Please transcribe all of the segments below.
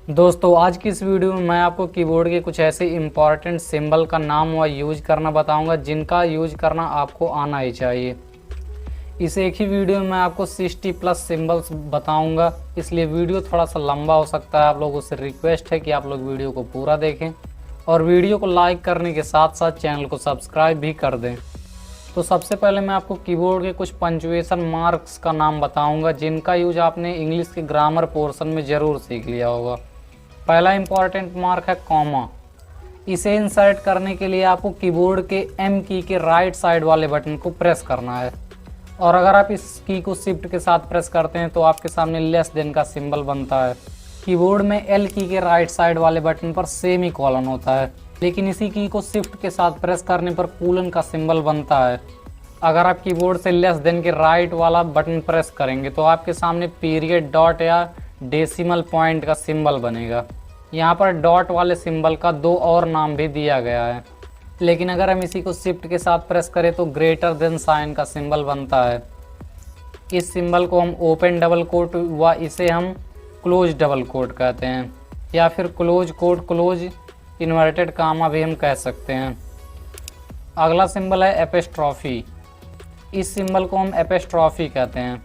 दोस्तों आज की इस वीडियो में मैं आपको कीबोर्ड के कुछ ऐसे इंपॉर्टेंट सिंबल का नाम व यूज करना बताऊंगा जिनका यूज करना आपको आना ही चाहिए। इस एक ही वीडियो में मैं आपको 60+ सिंबल्स बताऊंगा, इसलिए वीडियो थोड़ा सा लंबा हो सकता है। आप लोगों से रिक्वेस्ट है कि आप लोग वीडियो को पूरा देखें और वीडियो को लाइक करने के साथ साथ चैनल को सब्सक्राइब भी कर दें। तो सबसे पहले मैं आपको कीबोर्ड के कुछ पंक्चुएशन मार्क्स का नाम बताऊंगा जिनका यूज आपने इंग्लिश के ग्रामर पोर्शन में ज़रूर सीख लिया होगा। पहला इंपॉर्टेंट मार्क है कॉमा। इसे इंसर्ट करने के लिए आपको कीबोर्ड के एम की के राइट साइड वाले बटन को प्रेस करना है, और अगर आप इस की को शिफ्ट के साथ प्रेस करते हैं तो आपके सामने लेस देन का सिंबल बनता है। कीबोर्ड में एल की के राइट साइड वाले बटन पर सेमी कॉलन होता है, लेकिन इसी की को शिफ्ट के साथ प्रेस करने पर कोलन का सिंबल बनता है। अगर आप कीबोर्ड से लेस देन के राइट वाला बटन प्रेस करेंगे तो आपके सामने पीरियड, डॉट या डेसिमल पॉइंट का सिंबल बनेगा। यहाँ पर डॉट वाले सिंबल का दो और नाम भी दिया गया है, लेकिन अगर हम इसी को शिफ्ट के साथ प्रेस करें तो ग्रेटर देन साइन का सिंबल बनता है। इस सिंबल को हम ओपन डबल कोट व इसे हम क्लोज डबल कोट कहते हैं, या फिर close quote close inverted comma भी हम कह सकते हैं। अगला सिंबल है एपिस्ट्रॉफी। इस सिंबल को हम एपिस्ट्रॉफी कहते हैं।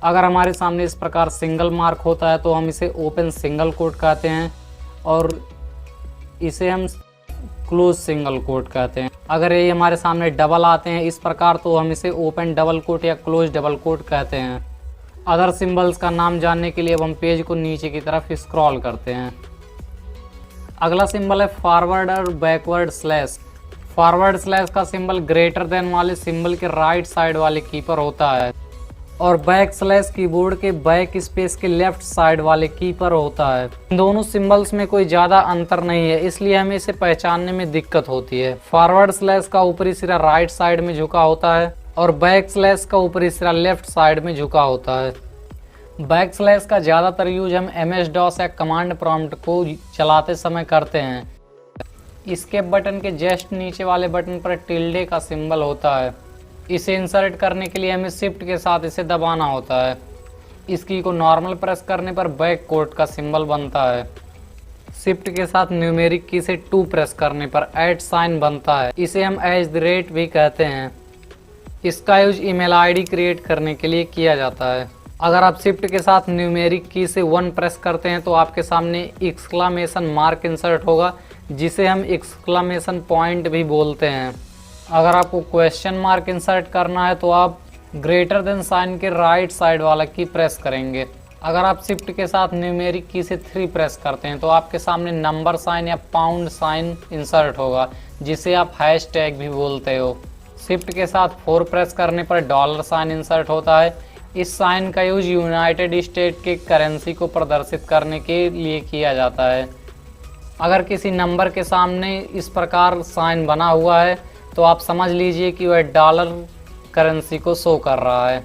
अगर हमारे सामने इस प्रकार सिंगल मार्क होता है तो हम इसे ओपन सिंगल कोट कहते हैं, और इसे हम क्लोज सिंगल कोट कहते हैं। अगर ये हमारे सामने डबल आते हैं इस प्रकार तो हम इसे ओपन डबल कोट या क्लोज डबल कोट कहते हैं। अदर सिंबल्स का नाम जानने के लिए अब हम पेज को नीचे की तरफ स्क्रॉल करते हैं। अगला सिंबल है फॉरवर्ड और बैकवर्ड स्लैश। फॉरवर्ड स्लैश का सिंबल ग्रेटर देन वाले सिंबल के राइट साइड वाले की पर होता है, और बैक स्लैश कीबोर्ड के बैक स्पेस के लेफ्ट साइड वाले की पर होता है। इन दोनों सिंबल्स में कोई ज़्यादा अंतर नहीं है, इसलिए हमें इसे पहचानने में दिक्कत होती है। फॉरवर्ड स्लैश का ऊपरी सिरा राइट साइड में झुका होता है और बैक स्लैश का ऊपरी सिरा लेफ्ट साइड में झुका होता है। बैक स्लैश का ज़्यादातर यूज हम MS-DOS या कमांड प्रॉम्प्ट को चलाते समय करते हैं। इसके बटन के जस्ट नीचे वाले बटन पर टिल्डे का सिंबल होता है। इसे इंसर्ट करने के लिए हमें शिफ्ट के साथ इसे दबाना होता है। इस की को नॉर्मल प्रेस करने पर बैक कोट का सिंबल बनता है। शिफ्ट के साथ न्यूमेरिक की से 2 प्रेस करने पर ऐट साइन बनता है। इसे हम @ भी कहते हैं। इसका यूज ईमेल ID क्रिएट करने के लिए किया जाता है। अगर आप शिफ्ट के साथ न्यूमेरिक की से 1 प्रेस करते हैं तो आपके सामने एक्सक्लामेशन मार्क इंसर्ट होगा, जिसे हम एक्सक्लामेशन पॉइंट भी बोलते हैं। अगर आपको क्वेश्चन मार्क इंसर्ट करना है तो आप ग्रेटर देन साइन के राइट साइड वाला की प्रेस करेंगे। अगर आप शिफ्ट के साथ न्यूमेरिक की से 3 प्रेस करते हैं तो आपके सामने नंबर साइन या पाउंड साइन इंसर्ट होगा, जिसे आप हैशटैग भी बोलते हो। शिफ्ट के साथ 4 प्रेस करने पर डॉलर साइन इंसर्ट होता है। इस साइन का यूज यूनाइटेड स्टेट के करेंसी को प्रदर्शित करने के लिए किया जाता है। अगर किसी नंबर के सामने इस प्रकार साइन बना हुआ है तो आप समझ लीजिए कि वह डॉलर करेंसी को शो कर रहा है।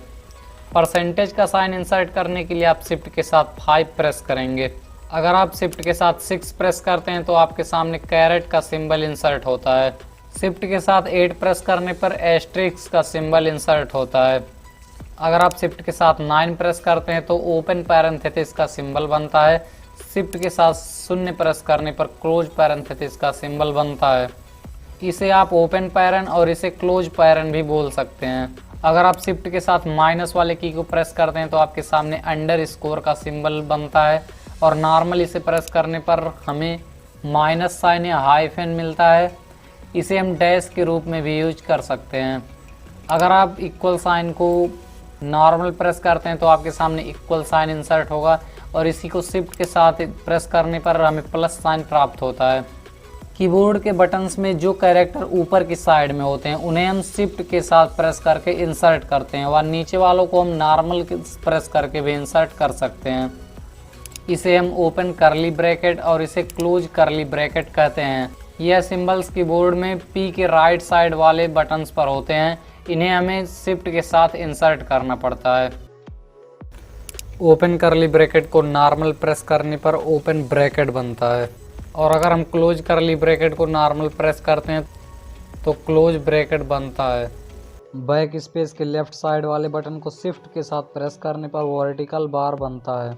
परसेंटेज का साइन इंसर्ट करने के लिए आप शिफ्ट के साथ 5 प्रेस करेंगे। अगर आप शिफ्ट के साथ 6 प्रेस करते हैं तो आपके सामने कैरेट का सिंबल इंसर्ट होता है। शिफ्ट के साथ 8 प्रेस करने पर एस्ट्रिक्स का सिंबल इंसर्ट होता है। अगर आप शिफ्ट के साथ 9 प्रेस करते हैं तो ओपन पैरेंथेसिस का सिंबल बनता है। शिफ्ट के साथ 0 प्रेस करने पर क्लोज पैरेंथेसिस का सिंबल बनता है। इसे आप ओपन पैरन और इसे क्लोज पैरन भी बोल सकते हैं। अगर आप शिफ्ट के साथ माइनस वाले की को प्रेस करते हैं तो आपके सामने अंडरस्कोर का सिंबल बनता है, और नॉर्मल इसे प्रेस करने पर हमें माइनस साइन या हाइफन मिलता है। इसे हम डैश के रूप में भी यूज कर सकते हैं। अगर आप इक्वल साइन को नॉर्मल प्रेस करते हैं तो आपके सामने इक्वल साइन इंसर्ट होगा, और इसी को शिफ्ट के साथ प्रेस करने पर हमें प्लस साइन प्राप्त होता है। कीबोर्ड के बटन्स में जो कैरेक्टर ऊपर की साइड में होते हैं उन्हें हम शिफ्ट के साथ प्रेस करके इंसर्ट करते हैं, और नीचे वालों को हम नॉर्मल प्रेस करके भी इंसर्ट कर सकते हैं। इसे हम ओपन करली ब्रैकेट और इसे क्लोज करली ब्रैकेट कहते हैं। यह सिंबल्स कीबोर्ड में P के राइट साइड वाले बटन्स पर होते हैं। इन्हें हमें शिफ्ट के साथ इंसर्ट करना पड़ता है। ओपन करली ब्रैकेट को नॉर्मल प्रेस करने पर ओपन ब्रैकेट बनता है, और अगर हम क्लोज करली ब्रैकेट को नॉर्मल प्रेस करते हैं तो क्लोज ब्रैकेट बनता है। बैक स्पेस के लेफ्ट साइड वाले बटन को शिफ्ट के साथ प्रेस करने पर वर्टिकल बार बनता है।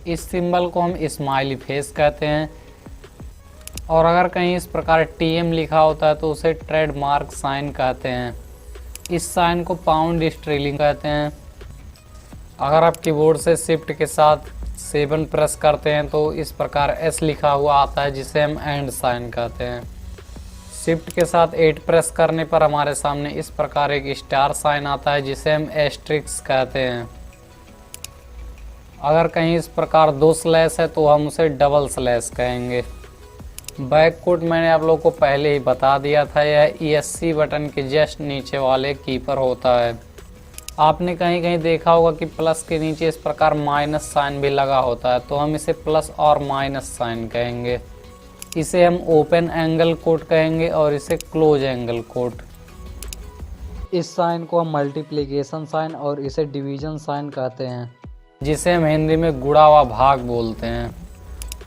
इस सिंबल को हम स्माइली फेस कहते हैं। और अगर कहीं इस प्रकार TM लिखा होता है तो उसे ट्रेडमार्क साइन कहते हैं। इस साइन को पाउंड स्टर्लिंग कहते हैं। अगर आप कीबोर्ड से शिफ्ट के साथ 7 प्रेस करते हैं तो इस प्रकार S लिखा हुआ आता है, जिसे हम एंड साइन कहते हैं। शिफ्ट के साथ 8 प्रेस करने पर हमारे सामने इस प्रकार एक स्टार साइन आता है, जिसे हम एस्ट्रिक्स कहते हैं। अगर कहीं इस प्रकार 2 स्लैश है तो हम उसे डबल स्लैश कहेंगे। बैक कोट मैंने आप लोगों को पहले ही बता दिया था, यह ESC बटन के जस्ट नीचे वाले की पर होता है। आपने कहीं कहीं देखा होगा कि प्लस के नीचे इस प्रकार माइनस साइन भी लगा होता है, तो हम इसे प्लस और माइनस साइन कहेंगे। इसे हम ओपन एंगल कोट कहेंगे और इसे क्लोज एंगल कोट। इस साइन को हम मल्टीप्लिकेशन साइन और इसे डिवीजन साइन कहते हैं, जिसे हम हिंदी में गुणा व भाग बोलते हैं।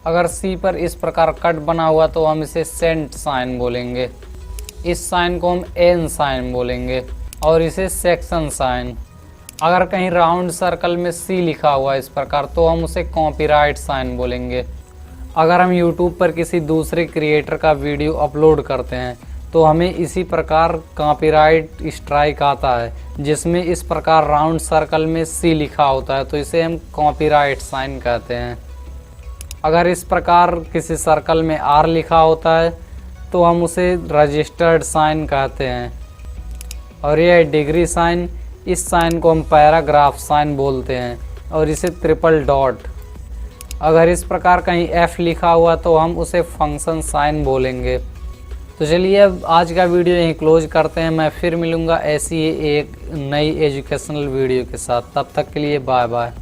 अगर C पर इस प्रकार कट बना हुआ तो हम इसे सेंट साइन बोलेंगे। इस साइन को हम एन साइन बोलेंगे और इसे सेक्शन साइन। अगर कहीं राउंड सर्कल में C लिखा हुआ इस प्रकार तो हम उसे कॉपीराइट साइन बोलेंगे। अगर हम YouTube पर किसी दूसरे क्रिएटर का वीडियो अपलोड करते हैं तो हमें इसी प्रकार कॉपीराइट स्ट्राइक आता है, जिसमें इस प्रकार राउंड सर्कल में C लिखा होता है, तो इसे हम कॉपीराइट साइन कहते हैं। अगर इस प्रकार किसी सर्कल में R लिखा होता है तो हम उसे रजिस्टर्ड साइन कहते हैं। और यह डिग्री साइन, इस साइन को हम पैराग्राफ साइन बोलते हैं और इसे ट्रिपल डॉट। अगर इस प्रकार कहीं F लिखा हुआ तो हम उसे फंक्शन साइन बोलेंगे। तो चलिए अब आज का वीडियो यहीं क्लोज करते हैं। मैं फिर मिलूँगा ऐसी ही एक नई एजुकेशनल वीडियो के साथ। तब तक के लिए बाय बाय।